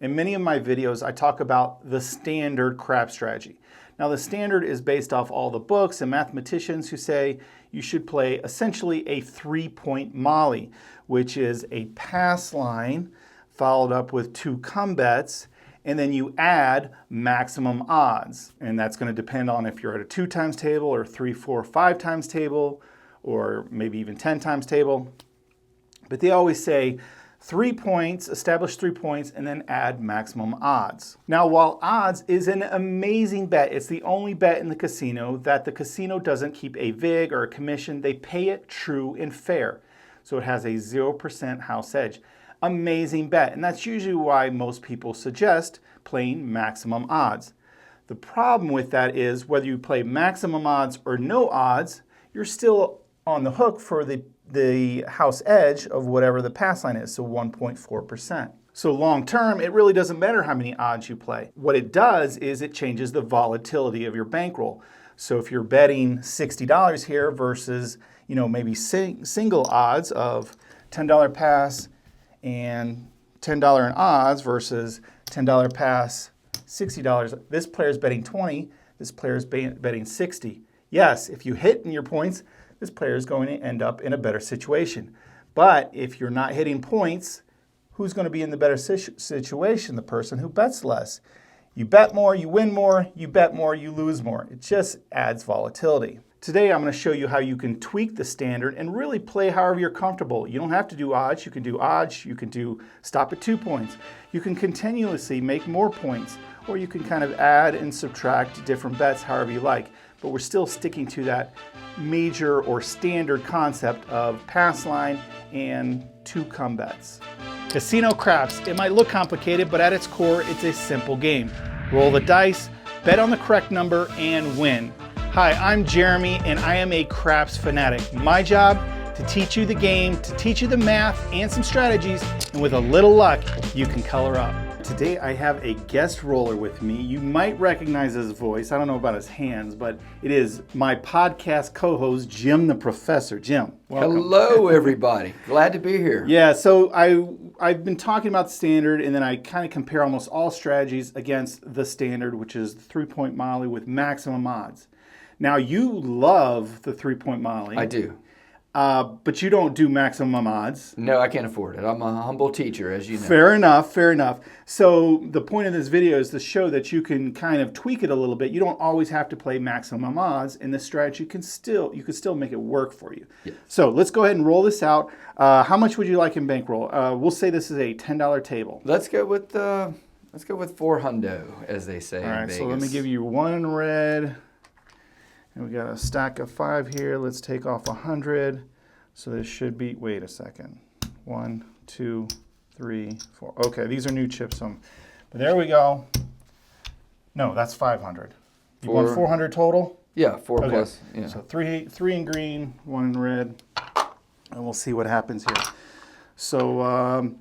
In many of my videos, I talk about the standard crap strategy. Now, the standard is based off all the books and mathematicians who say you should play essentially a 3-point molly, which is a pass line followed up with 2 come bets, and then you add maximum odds. And that's going to depend on if you're at a 2 times table or 3, 4, 5 times table, or maybe even 10 times table. But they always say 3 points, establish 3 points, and then add maximum odds. Now, while odds is an amazing bet, it's the only bet in the casino that the casino doesn't keep a vig or a commission. They pay it true and fair. So it has a 0% house edge. Amazing bet, and that's usually why most people suggest playing maximum odds. The problem with that is whether you play maximum odds or no odds, you're still on the hook for the house edge of whatever the pass line is, so 1.4%. So long term, it really doesn't matter how many odds you play. What it does is it changes the volatility of your bankroll. So if you're betting $60 here versus, maybe single odds of $10 pass and $10 in odds versus $10 pass, $60. This player's betting 20, this player's betting 60. Yes, if you hit in your points, this player is going to end up in a better situation. But if you're not hitting points, who's going to be in the better situation? The person who bets less. You bet more, you win more. You bet more, you lose more. It just adds volatility. Today, I'm going to show you how you can tweak the standard and really play however you're comfortable. You don't have to do odds. You can do odds. You can do stop at 2 points. You can continuously make more points, or you can kind of add and subtract different bets however you like. But we're still sticking to that major or standard concept of pass line and 2 come bets. Casino craps. It might look complicated, but at its core, it's a simple game. Roll the dice, bet on the correct number, and win. Hi, I'm Jeremy, and I am a craps fanatic. My job, to teach you the game, to teach you the math and some strategies, and with a little luck, you can color up. Today I have a guest roller with me. You might recognize his voice. I don't know about his hands, but it is my podcast co-host, Jim the Professor. Jim, welcome. Hello, everybody. Glad to be here. Yeah, so I've been talking about the standard, and then I kind of compare almost all strategies against the standard, which is the 3-point molly with maximum odds. Now, you love the 3-point molly. I do. But you don't do maximum odds. No, I can't afford it. I'm a humble teacher, as you know. Fair enough, fair enough. So the point of this video is to show that you can kind of tweak it a little bit. You don't always have to play maximum odds, and this strategy can still make it work for you. Yes. So let's go ahead and roll this out. How much would you like in bankroll? We'll say this is a $10 table. Let's go with 4 hundo, as they say. All right, in Vegas. so let me give you 1 in red. And we got a stack of 5 here. Let's take off 100. So this should be, wait a second. 1, 2, 3, 4. Okay, these are new chips. But there we go. No, that's 500. You want 400 total? Yeah, 4 okay. plus. Yeah. So 3 in green, 1 in red. And we'll see what happens here. So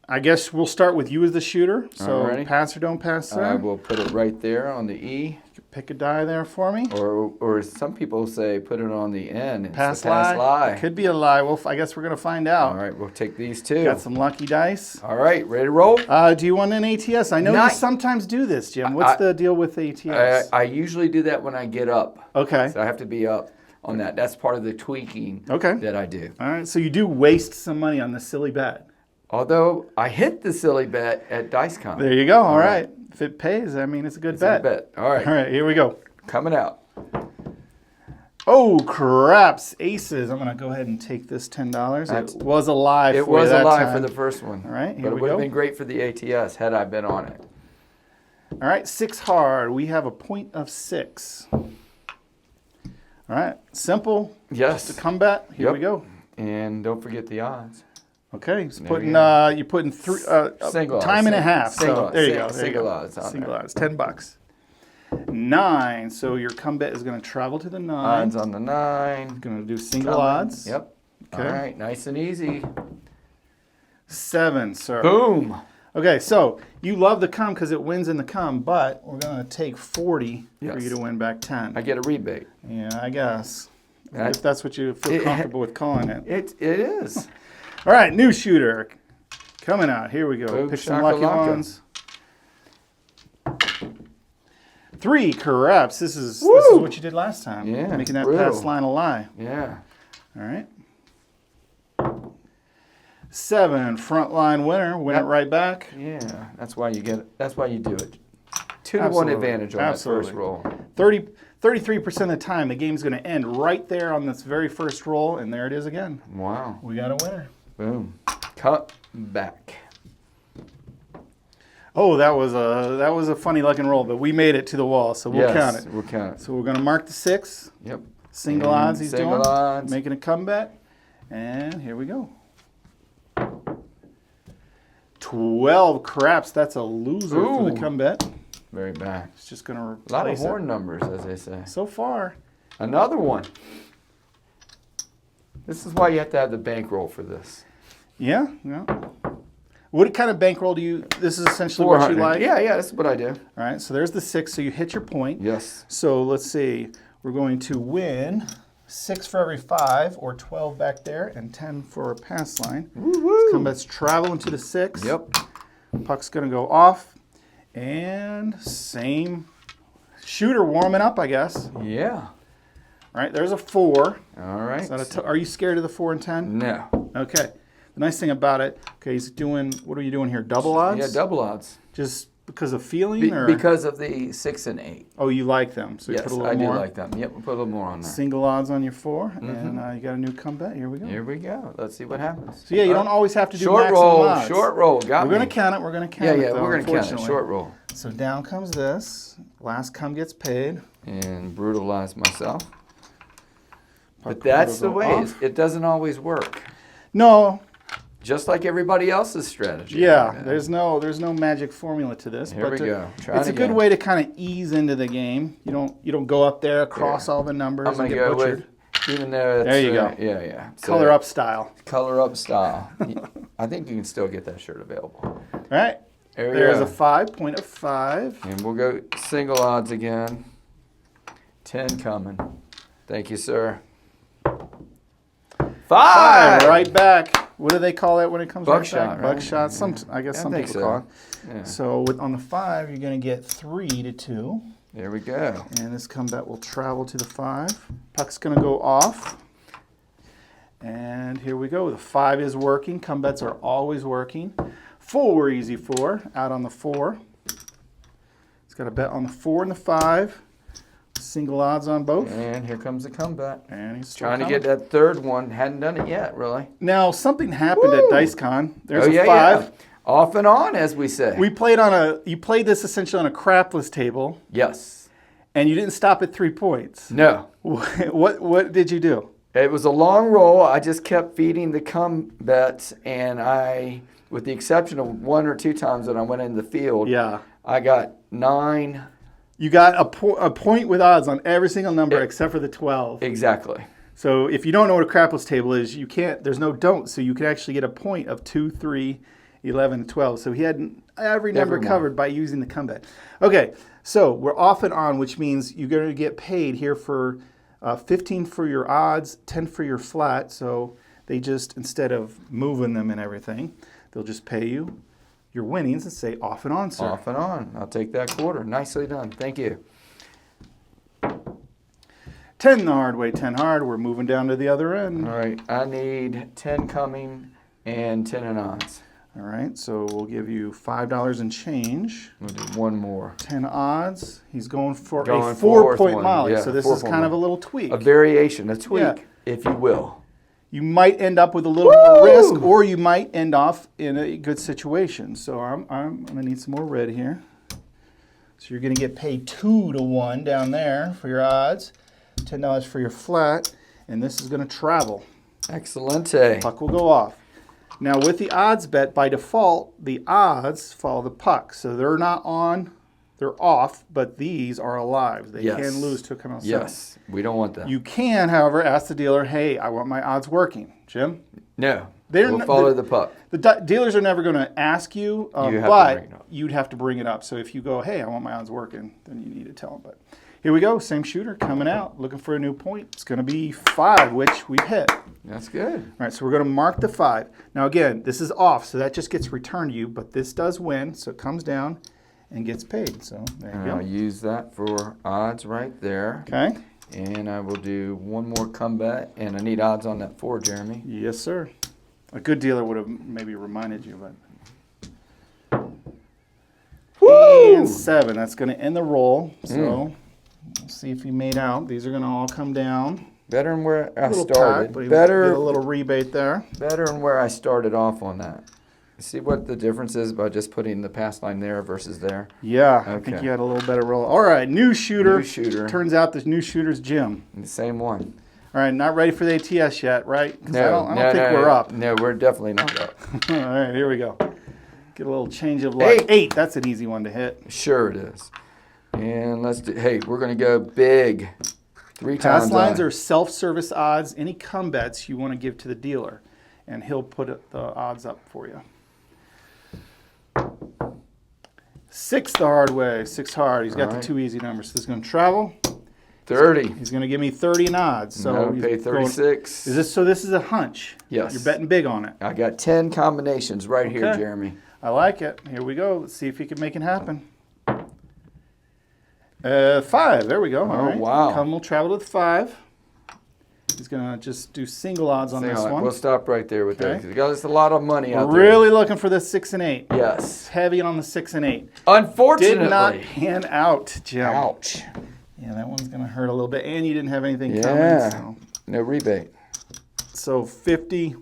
I guess we'll start with you as the shooter. So Alrighty. Pass or don't pass, sir? I will put it right there on the E. Pick a die there for me. Or some people say put it on the N. It's Pass the pass lie. It could be a lie. Well, I guess we're going to find out. All right, we'll take these 2. Got some lucky dice. All right, ready to roll? Do you want an ATS? I know you sometimes do this, Jim. What's the deal with ATS? I usually do that when I get up. Okay. So I have to be up on that. That's part of the tweaking that I do. All right, so you do waste some money on this silly bet. Although I hit the silly bet at DiceCon. There you go. All right. If it pays, I mean, it's a good bet. It's a good bet. All right. All right, here we go. Coming out. Oh, craps. Aces. I'm going to go ahead and take this $10. It was a lie for you that time. It was a lie for the first one. All right, here but we it would go. have been great for the ATS had I been on it. All right, 6 hard. We have a point of 6. All right, simple. Yes. Just a come bet. Here we go. And don't forget the odds. Okay, you're putting 3 single time odds. and a half. Single, so there you go. Single odds. Single odds. $10. 9. So your come bet is going to travel to the 9. Odds on the 9. Going to do single odds. Yep. Okay. All right, nice and easy. 7, sir. Boom. Okay, so you love the come because it wins in the come, but we're going to take 40 for you to win back 10. I get a rebate. Yeah, I guess. If that's what you feel comfortable with calling it. It is. All right, new shooter. Coming out. Here we go. Boom, Pick some lucky shakalaka. ones. 3 corrects. This is what you did last time. Yeah, Making that brutal. past line a lie. Yeah. All right. 7, front line winner. Win it right back. Yeah, that's why you get it. That's why you do it. 2-1 Absolutely. advantage on that first roll. 33% of the time, the game's going to end right there on this very first roll, and there it is again. Wow. We got a winner. Boom. Cut back. Oh, that was a funny looking roll, but we made it to the wall, so we'll count it. We'll count it. So we're going to mark the 6. Yep. Single And odds he's single doing. odds. Making a comeback. And here we go. 12 craps. That's a loser for the comeback. Very back. It's just going to replace A lot of it. horn numbers, as they say. So far. Another one. This is why you have to have the bankroll for this. Yeah. What kind of bankroll do you? This is essentially what you like. Yeah, that's what I do. All right. So there's the 6. So you hit your point. Yes. So let's see. We're going to win 6 for every 5, or 12 back there, and 10 for a pass line. Woo-woo. Let's travel into the 6. Yep. Puck's going to go off. And same shooter warming up, I guess. Yeah. All right, there's a 4. All right. Is that are you scared of the 4 and 10? No. Okay. The nice thing about it, okay, he's doing, what are you doing here? Double odds? Yeah, double odds. Just because of feeling? Or? Because of the 6 and 8. Oh, you like them, so you Yes, put a little I more. do like them. Yep, we'll put a little more on there. Single odds on your 4, and you got a new comeback. Here we go. Here we go. Let's see what happens. So yeah, you don't always have to do short maximum roll. odds. Short roll. Got We're me. going to count it. We're going to count it, Yeah, though, we're going to count it. unfortunately. Short roll. So down comes this. Last come gets paid. And brutalize myself. Puck But that's will the go way. off. It doesn't always work. No. Just like everybody else's strategy. Yeah, there's no magic formula to this. Here we go. Try It's it a good again. way to kind of ease into the game. You don't go up there across all the numbers I'm and going to get go butchered. with, even there. There you go. Yeah. So, Color up style. Color up style. I think you can still get that shirt available. All right. There we There's go. a 5, point of 5. And we'll go single odds again. 10 coming. Thank you, sir. 5! Right back. What do they call it when it comes Buckshot, right back? right? Buckshot. Some, I guess I some think people so. call it. Yeah. So on the 5, you're going to get 3 to 2. There we go. And this comeback will travel to the 5. Puck's going to go off. And here we go. The 5 is working. Comebacks are always working. 4, easy 4. Out on the 4. He's got a bet on the 4 and the 5. Single odds on both. And here comes the comeback. And he's still Trying to coming. get that third one. Hadn't done it yet, really. Now, something happened at DiceCon. There's a 5. Yeah. Off and on, as we say. You played this essentially on a crapless table, Yes. and you didn't stop at 3 points. No. What did you do? It was a long roll. I just kept feeding the come bets, and I, with the exception of 1 or 2 times that I went in the field, Yeah. I got 9. You got a point with odds on every single number except for the 12. Exactly. So if you don't know what a crapless table is, you can't. There's no don't. So you can actually get a point of 2, 3, 11, 12. So he had every number Every one. covered by using the comeback. Okay, so we're off and on, which means you're going to get paid here for 15 for your odds, 10 for your flat. So they just, instead of moving them and everything, they'll just pay you your winnings and say off and on, sir. Off and on. I'll take that quarter. Nicely done. Thank you. 10 the hard way, 10 hard. We're moving down to the other end. All right. I need 10 coming and 10 in odds. All right, so we'll give you $5 and change. We'll do one more. 10 odds. He's going for Going a fourth 4-point one. molly. Yeah, So this 4-point is kind of a molly. little tweak. A variation, a tweak, Yeah. if you will. You might end up with a little more risk, or you might end off in a good situation. So I'm going to need some more red here. So you're going to get paid 2 to 1 down there for your odds, $10 for your flat, and this is going to travel. Excelente. Puck will go off. Now with the odds bet, by default, the odds follow the puck. So they're not on, they're off, but these are alive. They Yes. can lose to come outside. Yes, we don't want that. You can, however, ask the dealer, hey, I want my odds working. Jim? No, They're we'll n- follow the puck. The dealers are never going to ask you, You have to but bring it up. you'd have to bring it up. So if you go, hey, I want my odds working, then you need to tell them. But here we go, same shooter coming out, looking for a new point. It's going to be 5, which we've hit. That's good. All right, so we're going to mark the 5. Now again, this is off, so that just gets returned to you, but this does win, so it comes down, and gets paid. So there you And go. I'll use that for odds right there. Okay. And I will do one more comeback, and I need odds on that 4, Jeremy. Yes, sir. A good dealer would have maybe reminded you, but. Woo! And 7. That's going to end the roll. So we'll see if he made out. These are going to all come down. Better than where I A little started. pack, but he Better, get a little rebate there. better than where I started off on that. See what the difference is by just putting the pass line there versus there? Yeah, I Okay. think you had a little better roll. All right, new shooter. New shooter. Turns out the new shooter's Jim. The same one. All right, not ready for the ATS yet, right? 'Cause No, I don't think we're up. No, we're definitely not up. All right, here we go. Get a little change of luck. 8. That's an easy one to hit. Sure it is. And let's do, hey, we're going to go big. 3 Pass times. lines are self-service odds. Any come bets you want to give to the dealer, and he'll put the odds up for you. 6 the hard way. 6 hard. He's got All the right. 2 easy numbers. So this is going to travel. 30. He's going to give me 30 in odds. So No, he's pay going- 36. so this is a hunch. Yes. You're betting big on it. I got 10 combinations right here, Okay. Jeremy. I like it. Here we go. Let's see if he can make it happen. 5. There we go. All Oh, right. wow. Come will travel to the 5. He's going to just do single odds on this one. We'll stop right there with that. Okay. 'Cause we got us a lot of money out We're really looking for the 6 and 8. there. Yes. Heavy on the 6 and 8. Unfortunately. Did not pan out, Jim. Ouch. Yeah, that one's going to hurt a little bit. And you didn't have anything Yeah. coming. No rebate. So 50,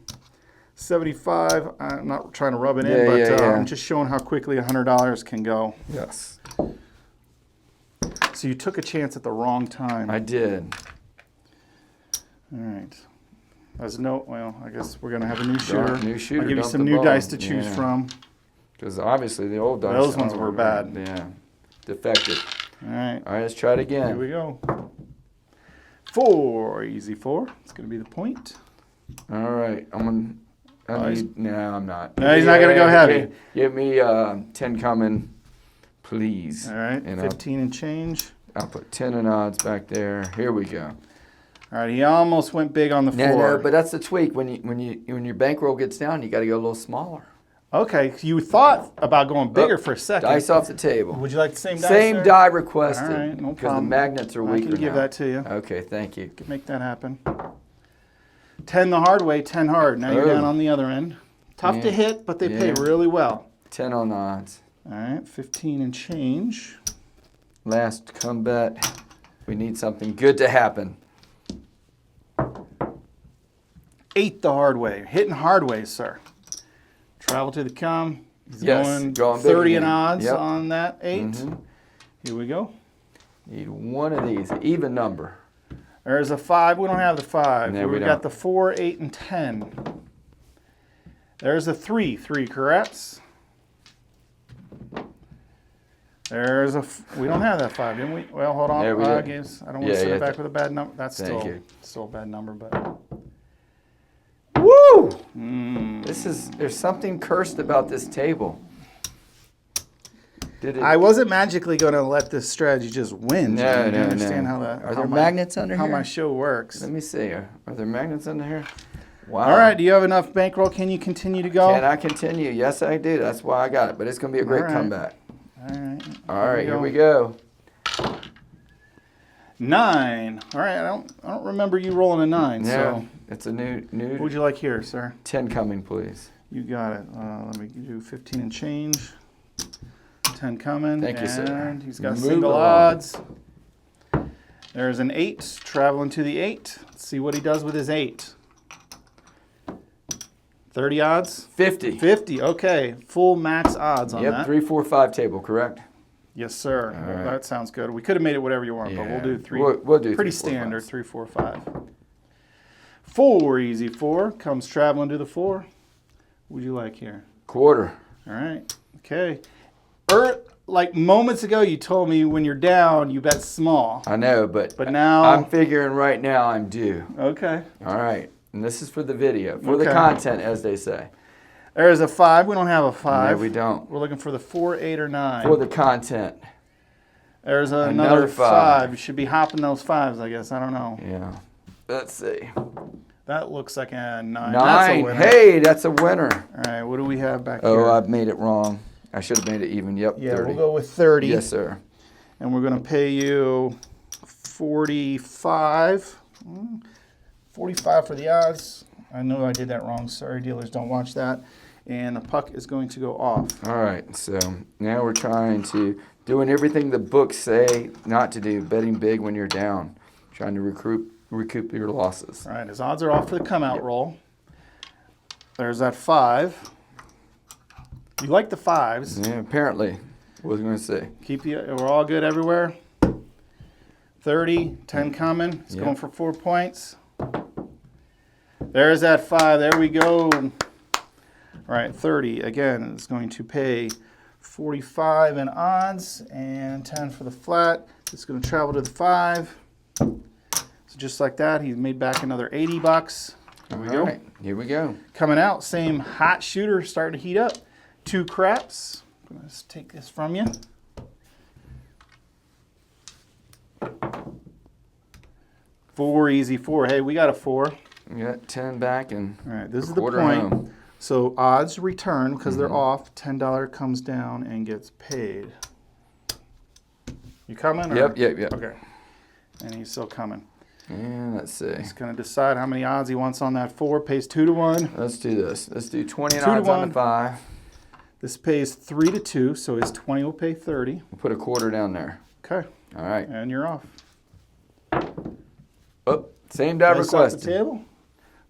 75. I'm not trying to rub it in, Yeah, but yeah. I'm just showing how quickly $100 can go. Yes. So you took a chance at the wrong time. I did. All right. Well, I guess we're going to have a new shooter. New shooter. I'll give you dump some the new ball. dice to choose Yeah. from. Because obviously the old dice. Those ones were bad. Yeah. Defective. All right. All right, let's try it again. Here we go. 4. Easy 4. It's going to be the point. All right. No, I'm not. No, he's not gonna go heavy. Give me 10 coming, please. All right. And 15 and change. I'll put 10 in odds back there. Here we go. All right. He almost went big on the 4. No, but that's the tweak. When your bankroll gets down, you got to go a little smaller. Okay. You thought about going bigger for a second. Dice off the table. Would you like the same dice? Same there? die requested. All right, no Because the problem. magnets are I weaker can give now. that to you. Okay, thank you. Can make that happen. 10 the hard way, 10 hard. Now you're Oh. down on the other end. Tough to Yeah. hit, but they pay Yeah. really well. 10 on odds. All right. 15 and change. Last come bet. We need something good to happen. 8 the hard way. Hitting hard ways, sir. Travel to the come. He's Yes, going going big 30 in again. odds Yep. on that 8. Mhm. Here we go. Need one of these, even number. There's a 5. We don't have the 5. No, we We've don't. got the 4, 8, and 10. There's a 3. 3 corrects. There's a. We don't have that 5, didn't we? Well, hold on. Yeah, we I did. guess I don't want Yeah, to send yeah, it back with a bad number. That's Thank you. still a bad number, but. Woo! Mm. There's something cursed about this table. Did it? I wasn't magically going to let this strategy just win. No, Jim. no, You understand no. how that? Are how there my- magnets under How here? my show works. Let me see. Are there magnets under here? Wow. All right. Do you have enough bankroll? Can you continue to go? Can I continue? Yes, I do. That's why I got it. But it's going to be a great All right. comeback. All right. All right, here we go. 9. All right. I don't remember you rolling a 9. Yeah, So it's a new what would you like here, sir? 10 coming, please. You got it. Let me do 15 and change. 10 coming. Thank you, sir. And he's got Move single along. odds. There's an 8 traveling to the 8. Let's see what he does with his 8. 30 odds? 50. 50. Okay. Full max odds on Yep, that. 3, 4, 5 table, correct? Yes, sir. All right. That sounds good. We could have made it whatever you want, but we'll do 3. We'll do Pretty 3, 4, standard. 5. 3, 4, 5. 4, easy 4. Comes traveling to the 4. What would you like here? Quarter. All right. Okay. Like moments ago, you told me when you're down, you bet small. I know, but now. I'm figuring right now I'm due. Okay. All right. And this is for the video, for the Okay. content, as they say. There's a 5. We don't have a 5. No, we don't. We're looking for the 4, 8, or 9. For the content. There's another Another 5. 5. You should be hopping those 5s, I guess. I don't know. Yeah. Let's see. That looks like a 9. That's a 9. winner. Hey, that's a winner. All right. What do we have back Oh, here? I've made it wrong. I should have made it even. Yep, Yeah, 30. we'll go with 30. Yes, sir. And we're going to pay you 45. 45 for the odds. I know I did that wrong. Sorry, dealers, don't watch that. And the puck is going to go off. All right, so now we're trying to doing everything the books say not to do, betting big when you're down, trying to recoup your losses. All right, his odds are off for the come out roll. There's that 5. You like the 5s. Yeah, apparently. What was I going to say? We're all good everywhere. 30, 10 coming. It's going for 4 points. There's that 5. There we go. All right, 30 again is going to pay 45 in odds and 10 for the flat. It's going to travel to the 5. So just like that, he's made back another 80 bucks. Here we go. All right, here we go. Coming out, same hot shooter starting to heat up. 2 craps. I'm going to take this from you. Four, easy 4. Hey, we got a 4. We got 10 back and all right, this is the quarter point. home. So odds return because they're off. $10 comes down and gets paid. You coming? Or? Yep. Okay. And he's still coming. And let's see. He's going to decide how many odds he wants on that 4. Pays 2 to 1. Let's do this. Let's do 20 2 to odds on 1. the 5. This pays 3 to 2, so his 20 will pay 30. We'll put a quarter down there. Okay. All right. And you're off. Oh, same die Dice off the requested. table.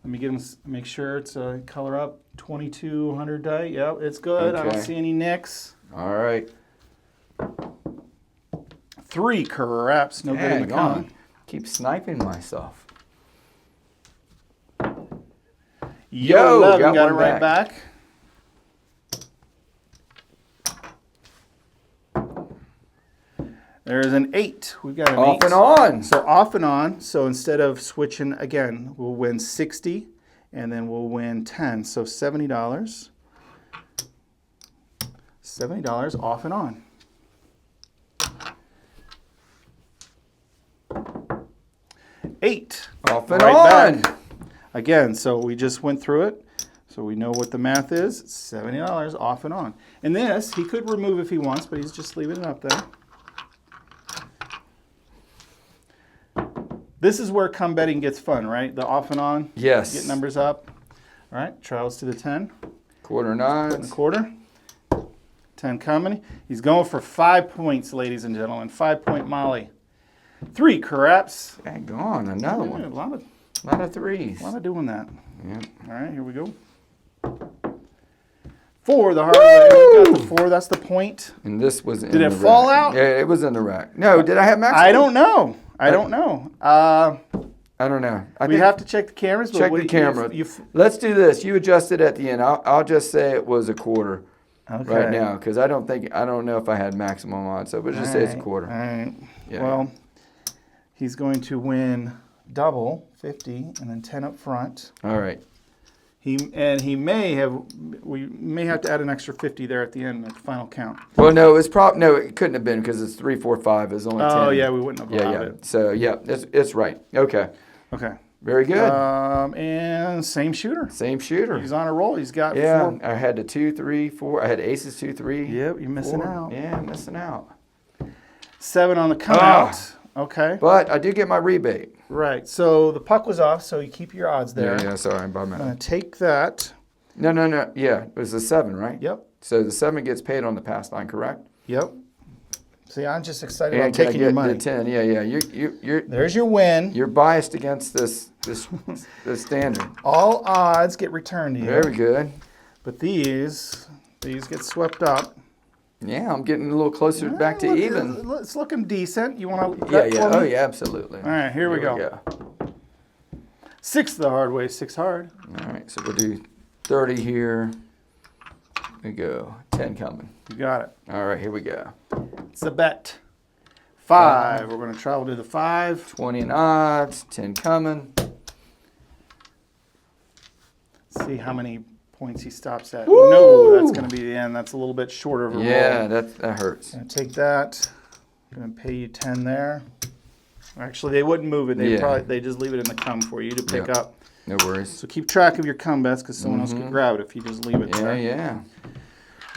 Let me get him. Make sure it's color up. 2200 die. Yep, it's good. I don't Okay. see any nicks. All right. 3 craps. No good in the Dang on. con. Keep sniping myself. Yo, 11 got it one right back. There's an 8. We've got an 8. Off and on. So off and on. So instead of switching again, we'll win 60 and then we'll win 10. So $70. $70 off and on. $8. Off and Right on. back. Again, so we just went through it. So we know what the math is. It's $70 off and on. And this, he could remove if he wants, but he's just leaving it up there. This is where come betting gets fun, right? The off and on. Yes. Get numbers up. All right, trials to the 10. Quarter And a nines. quarter. 10 coming. He's going for 5 points, ladies and gentlemen. 5-point Molly. 3 craps. Dang on, another Yeah, one. a lot of threes. of doing that. Yeah. All right, here we go. 4 the hard way. We got the 4. That's the point. And this was in Did it the fall rack. out? Yeah, it was in the rack. No, did I have maximum? I don't know. I don't know. I don't know. I We think have to check the cameras. But check what the do you- camera. you- Let's do this. You adjust it at the end. I'll just say it was a quarter okay. right now because I don't know if I had maximum odds. So we'll just say it's a quarter. All right. Yeah. Well, he's going to win double, 50, and then 10 up front. All right. We may have to add an extra 50 there at the end at the final count. Well, no, it couldn't have been because it's 3, 4, 5 is only 10. Oh yeah, we wouldn't have allowed Yeah. it. So yeah, it's right. Okay. Okay. Very good. And same shooter. Same shooter. He's on a roll. He's got Yeah, 4. I had the 2, 3, 4. I had aces 2, 3. Yep, you're missing 4. out. Yeah, missing out. 7 on the come Ah. out. Okay. But I do get my rebate. Right. So the puck was off, so you keep your odds there. Yeah. Sorry, by I'm minute. going to take that. No. Yeah, it was a 7, right? Yep. So the 7 gets paid on the pass line, correct? Yep. See, I'm just excited And about can I taking your get money. the 10? Yeah. There's your win. You're biased against this standard. All odds get returned to you. Very good. But these get swept up. Yeah, I'm getting a little closer back to even. It's looking decent. You want to? Yeah. Oh, yeah, absolutely. All right, here we go. 6 the hard way. 6 hard. All right, so we'll do 30 here. We go. 10 coming. You got it. All right, here we go. It's a bet. 5. We're going to travel to the 5. 20 in odds. 10 coming. See how many points he stops at. Woo! No, that's going to be the end. That's a little bit shorter of a Yeah, roll. that hurts. Going to take that. Going to pay you 10 there. Actually, they wouldn't move it. They just leave it in the come for you to pick Yeah. up. No worries. So keep track of your come bets because someone else could grab it if you just leave it there. Yeah.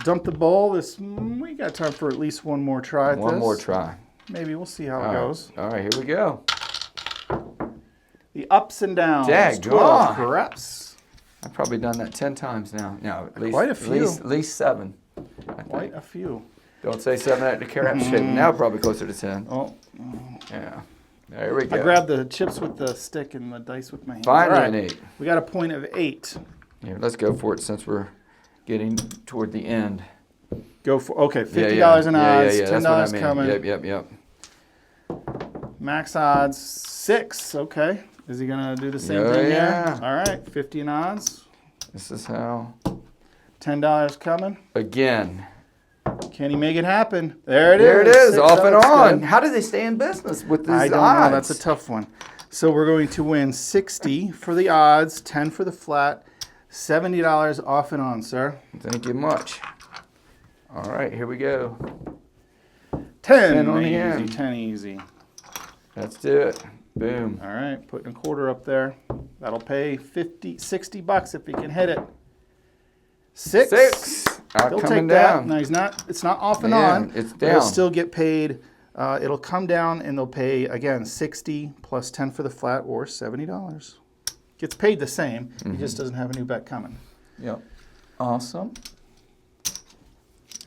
Dump the bowl. We got time for at least one more try at this. One more try. Maybe we'll see how it goes. All right, here we go. The ups and downs. 12 Daggone. craps. I've probably done that 10 times now. No, at least Quite a few. At least 7. Quite a few. Don't say 7 at the crap shape. Now probably closer to 10. Oh. Yeah. There we go. I grabbed the chips with the stick and the dice with my hands. Finally All right. an 8. We got a point of 8. Here, let's go for it since we're getting toward the end. Go for $50 in odds, $10 That's what I mean. coming. Yep. Max odds 6. Okay. Is he gonna do the same thing here? All right. 50 in odds. This is how. $10 coming. Again. Can he make it happen? There it is. There it is. 6 Off and odds, on. good. How do they stay in business with these I don't odds? know. That's a tough one. So we're going to win 60 for the odds, 10 for the flat, $70 off and on, sir. Thank you much. All right, here we go. 10 on the easy, end. 10 easy. Let's do it. Boom. All right, putting a quarter up there. That'll pay $60 if he can hit it. 6. 6. He'll Coming take that. down. No, it's not off and Yeah, on. it's but He'll down. still get paid. It'll come down and they'll pay, again, 60 plus 10 for the flat or $70. Gets paid the same. He just doesn't have a new bet coming. Yep. Awesome.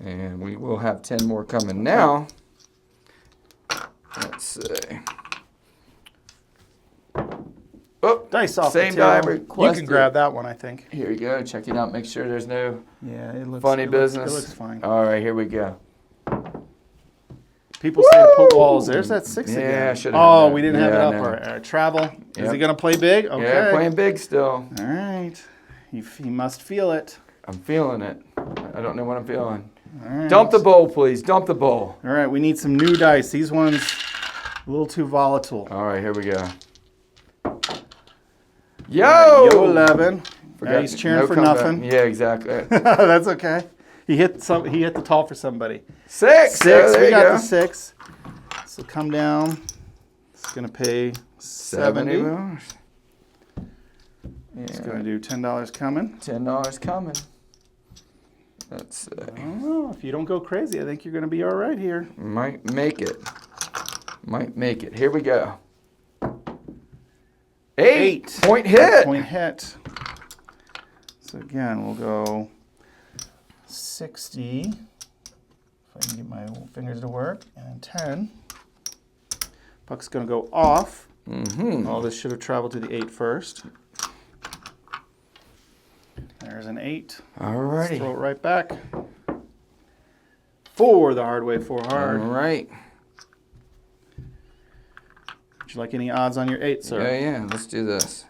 And we will have 10 more coming now. Let's see. Oh, Dice off same the die table. You requested. can grab that one, I think. Here you go. Check it out. Make sure there's no Yeah, it looks funny it business. Looks fine. All right, here we go. People say to put walls. There's that 6 Yeah, again. I should've Oh, had that. we didn't have it Yeah, up. no. All right. Travel. Is Yep. he going to play big? Okay. Yeah, playing big still. All right. He must feel it. I'm feeling it. I don't know what I'm feeling. All right. Dump the bowl, please. Dump the bowl. All right. We need some new dice. These ones a little too volatile. All right, here we go. Yo! Yo 11. Forgot- Yeah, he's cheering no for comeback. nothing. Yeah, exactly. That's okay. He hit the tall for somebody. 6. 6. There We you got go. the 6. So come down. It's going to pay 70. $70. It's going to do $10 coming. $10 coming. Let's see. I don't know. If you don't go crazy, I think you're going to be all right here. Might make it. Might make it. Here we go. 8. Point hit. Point hit. So again, we'll go 60. If I can get my fingers to work. And 10. Puck's going to go off. Mm-hmm. Oh, this should have traveled to the 8 first. There's an 8. Let's Alrighty. throw it right back. 4 the hard way, 4 All hard. right. Would you like any odds on your 8, sir? Yeah. Let's do this.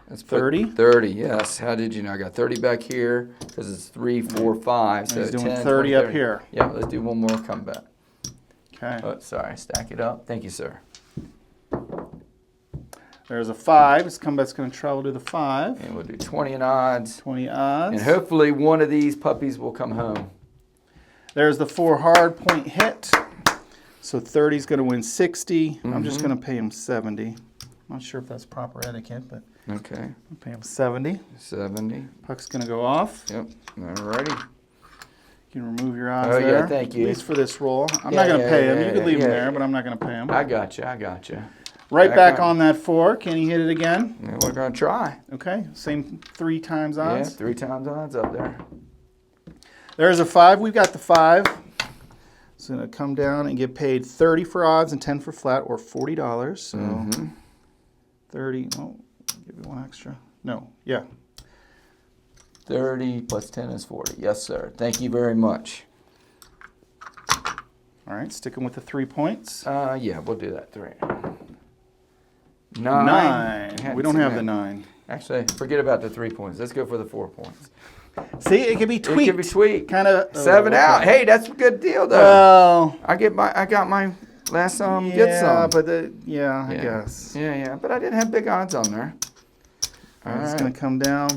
Let's put 30? 30, yes. How did you know? I got 30 back here because it's 3, 4, 5. So He's doing 10, 30 20, up here. Yeah, let's do one more comeback. Okay. Oh, sorry. Stack it up. Thank you, sir. There's a 5. This comeback's going to travel to the 5. And we'll do 20 in odds. 20 odds. And hopefully one of these puppies will come home. There's the 4 hard point hit. So 30 is going to win 60. I'm just going to pay him 70. Not sure if that's proper etiquette, but Okay. I'll pay him 70. 70. Puck's going to go off. Yep. Alrighty. You can remove your odds Oh, yeah, there. thank you. At least for this roll. I'm Yeah, not going to yeah, pay him. yeah, You could leave him yeah. there, but I'm not going to pay him. I got you. Right back back on. on that 4. Can he hit it again? Yeah, we're going to try. Okay. Same 3 times Yeah, odds. 3 times odds up there. There's a 5. We've got the 5. It's going to come down and get paid 30 for odds and 10 for flat, or $40. So 30. Oh, give you one extra. No. Yeah. 30 plus 10 is 40. Yes, sir. Thank you very much. All right. Sticking with the 3 points. Yeah, we'll do that. 3. 9. 9. We don't have the 9. Actually, forget about the 3 points. Let's go for the 4 points. See, it can be tweaked. It could be tweaked. Kind of 7 out. Hey, that's a good deal though. Well, I got my last some, yeah, get some. but I guess. Yeah, but I didn't have big odds on there. All It's right. going to come down,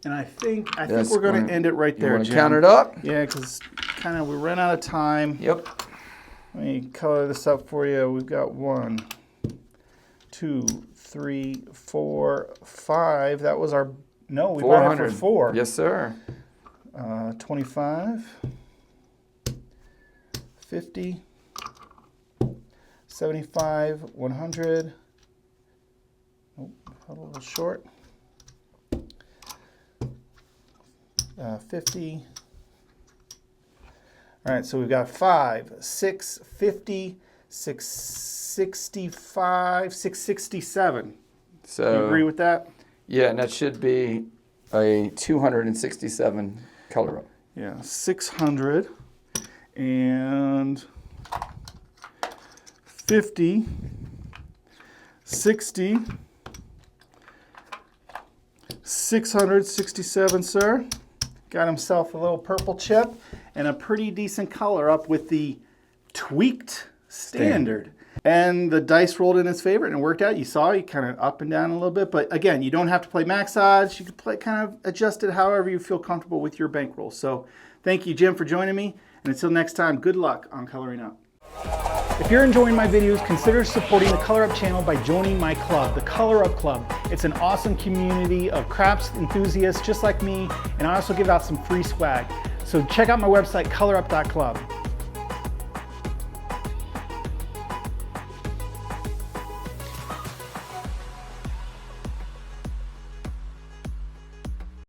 and I think That's we're going gonna- to end it right You there, want to Jim. count it up? Yeah, because we ran out of time. Yep. Let me color this up for you. We've got 1, 2, 3, 4, 5. That was our. No, we bought it for 4. Yes, sir. 25, 50, 75, 100. Oh, a little short. 50. All right, so we've got 5, 6, 50, 665, 667. So, Do you agree with that? Yeah, and that should be a 267 color up. Yeah, 600 and 50, 60, 667, sir. Got himself a little purple chip and a pretty decent color up with the tweaked standard. And the dice rolled in his favor and it worked out. You saw he kind of up and down a little bit. But again, you don't have to play max odds. You can play kind of adjust it however you feel comfortable with your bankroll. So thank you, Jim, for joining me. And until next time, good luck on coloring up. If you're enjoying my videos, consider supporting the Color Up channel by joining my club, the Color Up Club. It's an awesome community of craps enthusiasts just like me, and I also give out some free swag. So check out my website, colorup.club.